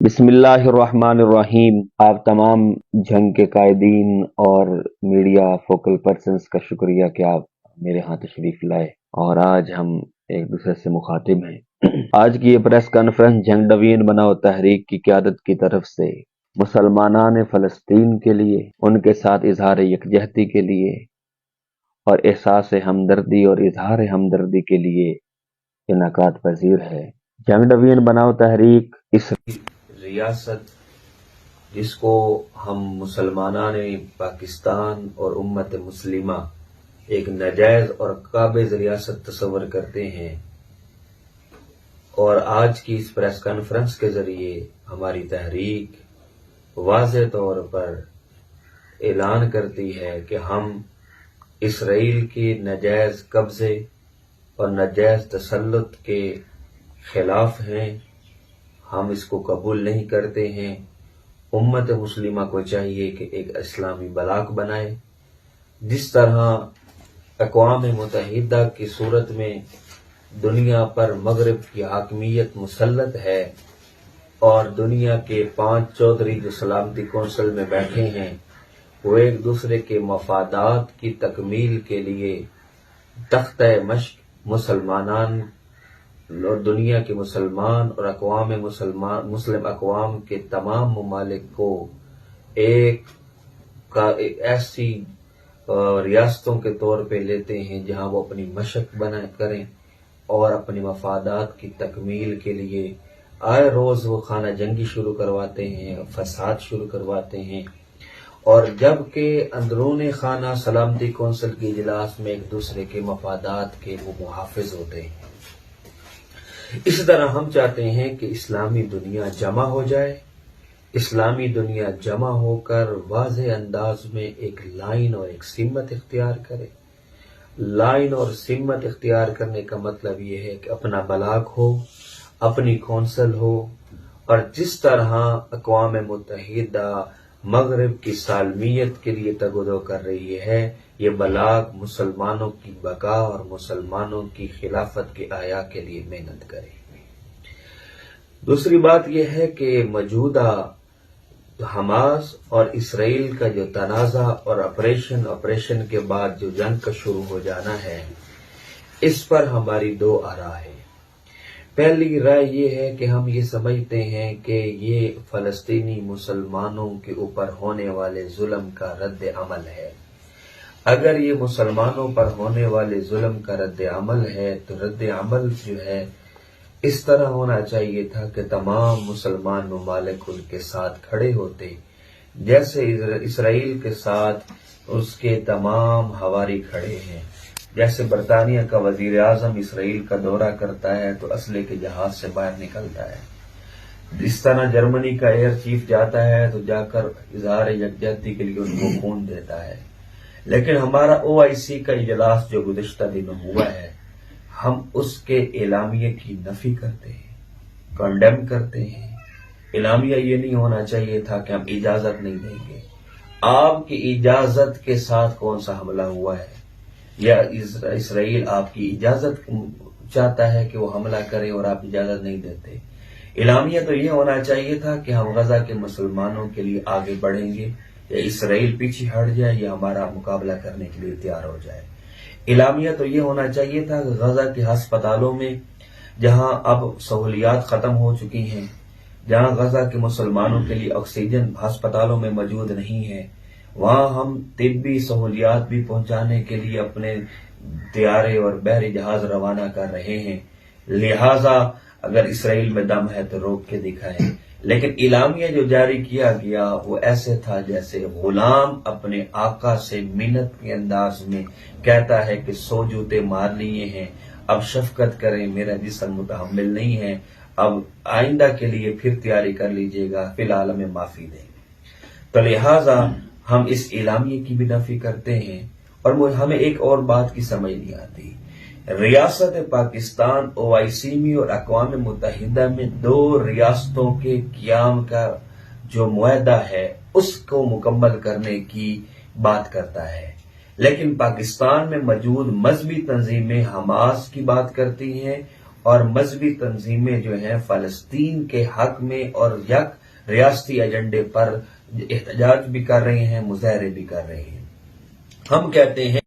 بسم اللہ الرحمن الرحیم۔ آپ تمام جنگ کے قائدین اور میڈیا فوکل پرسنز کا شکریہ کہ آپ میرے ہاں تشریف لائے اور آج ہم ایک دوسرے سے مخاطب ہیں۔ آج کی یہ پریس کانفرنس جنگ ڈوین بناؤ تحریک کی قیادت کی طرف سے مسلمانان فلسطین کے لیے، ان کے ساتھ اظہار یکجہتی کے لیے اور احساس ہمدردی اور اظہار ہمدردی کے لیے انعقاد پذیر ہے۔ جنگ ڈوین بناؤ تحریک اس ریاست جس کو ہم مسلمانان پاکستان اور امت مسلمہ ایک ناجائز اور قابض ریاست تصور کرتے ہیں، اور آج کی اس پریس کانفرنس کے ذریعے ہماری تحریک واضح طور پر اعلان کرتی ہے کہ ہم اسرائیل کے ناجائز قبضے اور ناجائز تسلط کے خلاف ہیں۔ ہم اس کو قبول نہیں کرتے ہیں۔ امت مسلمہ کو چاہیے کہ ایک اسلامی بلاک بنائے، جس طرح اقوام متحدہ کی صورت میں دنیا پر مغرب کی حاکمیت مسلط ہے اور دنیا کے 5 چودھری جو سلامتی کونسل میں بیٹھے ہیں وہ ایک دوسرے کے مفادات کی تکمیل کے لیے تختہ مشق مسلمانان اور دنیا کے مسلمان اور مسلم اقوام کے تمام ممالک کو ایک ایسی ریاستوں کے طور پہ لیتے ہیں جہاں وہ اپنی مشق کریں اور اپنی مفادات کی تکمیل کے لیے آئے روز وہ خانہ جنگی شروع کرواتے ہیں، فساد شروع کرواتے ہیں، اور جبکہ اندرون خانہ سلامتی کونسل کے اجلاس میں ایک دوسرے کے مفادات کے وہ محافظ ہوتے ہیں۔ اسی طرح ہم چاہتے ہیں کہ اسلامی دنیا جمع ہو جائے، اسلامی دنیا جمع ہو کر واضح انداز میں ایک لائن اور ایک سمت اختیار کرے۔ لائن اور سمت اختیار کرنے کا مطلب یہ ہے کہ اپنا بلاک ہو، اپنی کونسل ہو، اور جس طرح اقوام متحدہ مغرب کی سالمیت کے لیے تگودو کر رہی ہے، یہ بلاک مسلمانوں کی بقا اور مسلمانوں کی خلافت کے احیاء کے لیے محنت کرے۔ دوسری بات یہ ہے کہ موجودہ حماس اور اسرائیل کا جو تنازع اور آپریشن کے بعد جو جنگ کا شروع ہو جانا ہے، اس پر ہماری 2 آراء ہیں۔ پہلی رائے یہ ہے کہ ہم یہ سمجھتے ہیں کہ یہ فلسطینی مسلمانوں کے اوپر ہونے والے ظلم کا رد عمل ہے۔ اگر یہ مسلمانوں پر ہونے والے ظلم کا رد عمل ہے تو رد عمل جو ہے اس طرح ہونا چاہیے تھا کہ تمام مسلمان ممالک ان کے ساتھ کھڑے ہوتے، جیسے اسرائیل کے ساتھ اس کے تمام ہواری کھڑے ہیں۔ جیسے برطانیہ کا وزیر اعظم اسرائیل کا دورہ کرتا ہے تو اسلحے کے جہاز سے باہر نکلتا ہے، جس طرح جرمنی کا ایئر چیف جاتا ہے تو جا کر اظہار یکجہتی کے لیے ان کو خون دیتا ہے۔ لیکن ہمارا OIC کا اجلاس جو گزشتہ دنوں ہوا ہے، ہم اس کے اعلامیے کی نفی کرتے ہیں، کنڈیم کرتے ہیں۔ اعلامیہ یہ نہیں ہونا چاہیے تھا کہ ہم اجازت نہیں دیں گے۔ آپ کی اجازت کے ساتھ کون سا حملہ ہوا ہے؟ یا اسرائیل آپ کی اجازت چاہتا ہے کہ وہ حملہ کرے اور آپ اجازت نہیں دیتے؟ اعلامیہ تو یہ ہونا چاہیے تھا کہ ہم غزہ کے مسلمانوں کے لیے آگے بڑھیں گے، یا اسرائیل پیچھے ہٹ جائے یا ہمارا مقابلہ کرنے کے لیے تیار ہو جائے۔ اعلامیہ تو یہ ہونا چاہیے تھا کہ غزہ کے ہسپتالوں میں جہاں اب سہولیات ختم ہو چکی ہیں، جہاں غزہ کے مسلمانوں کے لیے آکسیجن ہسپتالوں میں موجود نہیں ہے، وہاں ہم طبی سہولیات بھی پہنچانے کے لیے اپنے طیارے اور بحری جہاز روانہ کر رہے ہیں۔ لہذا اگر اسرائیل میں دم ہے تو روک کے دکھائیں۔ لیکن اعلامیہ جو جاری کیا گیا وہ ایسے تھا جیسے غلام اپنے آقا سے منت کے انداز میں کہتا ہے کہ 100 جوتے مار لیے ہیں، اب شفقت کریں، میرا جسم متحمل نہیں ہے، اب آئندہ کے لیے پھر تیاری کر لیجئے گا، فی الحال ہمیں معافی دیں۔ تو لہٰذا ہم اس اعلامیے کی بھی نفی کرتے ہیں، اور ہمیں ایک اور بات کی سمجھ نہیں آتی۔ ریاست پاکستان OIC میں اور اقوام متحدہ میں 2 ریاستوں کے قیام کا جو معاہدہ ہے اس کو مکمل کرنے کی بات کرتا ہے، لیکن پاکستان میں موجود مذہبی تنظیمیں حماس کی بات کرتی ہیں اور مذہبی تنظیمیں جو ہیں فلسطین کے حق میں اور یک ریاستی ایجنڈے پر احتجاج بھی کر رہے ہیں، مظاہرے بھی کر رہے ہیں۔ ہم کہتے ہیں